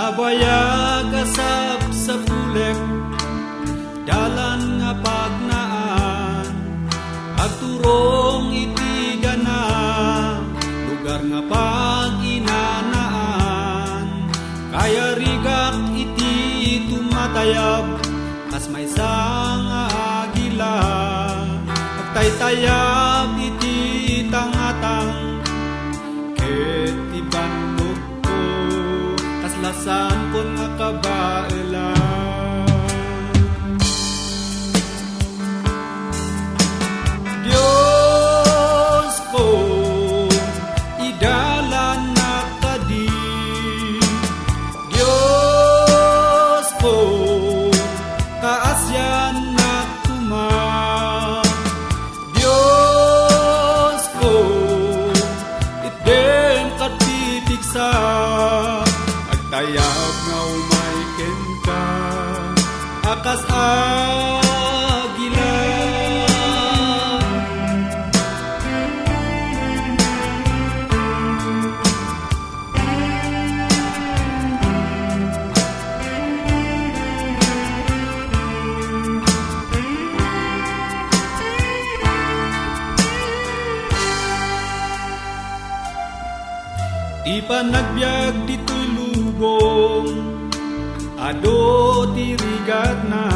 Nabayag asap sa pulek, dalan nga pagnaan, agturong itigan na, lugar nga pag-inanaan. Kaya rigak iti tumatayab, as may sang agila, agtaytayab iti tangatang, ket ibandok ko, kaslasan kon nga kabaelan. Diyos ko, idalan na kadi. Diyos ko, kaasyan na kuma. Diyos ko, itdem katipigsa, agtayab nga umayken ka, akas agila. Di pa nagbiag dito'y lubong, ado tirigat na,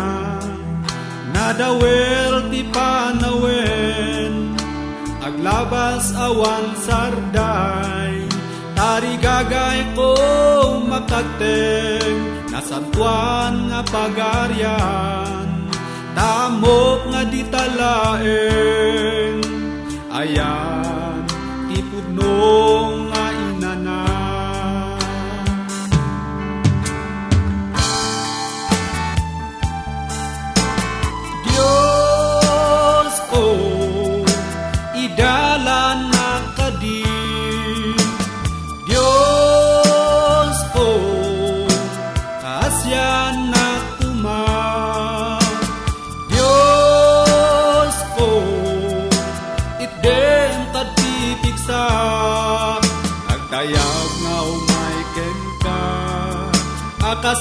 nadawel ti panawen, aglabas awan sarday, tarigagay ko makagteng, nasantuan nga pagaryan, tamok nga ditalaeng, ayan ti pudnong nga inana. Diyos ko, idalan na kadi. Diyos ko, kaasyan na kuma. Diyos ko, itdem katipigsa, agtayab nga umayken ka, akas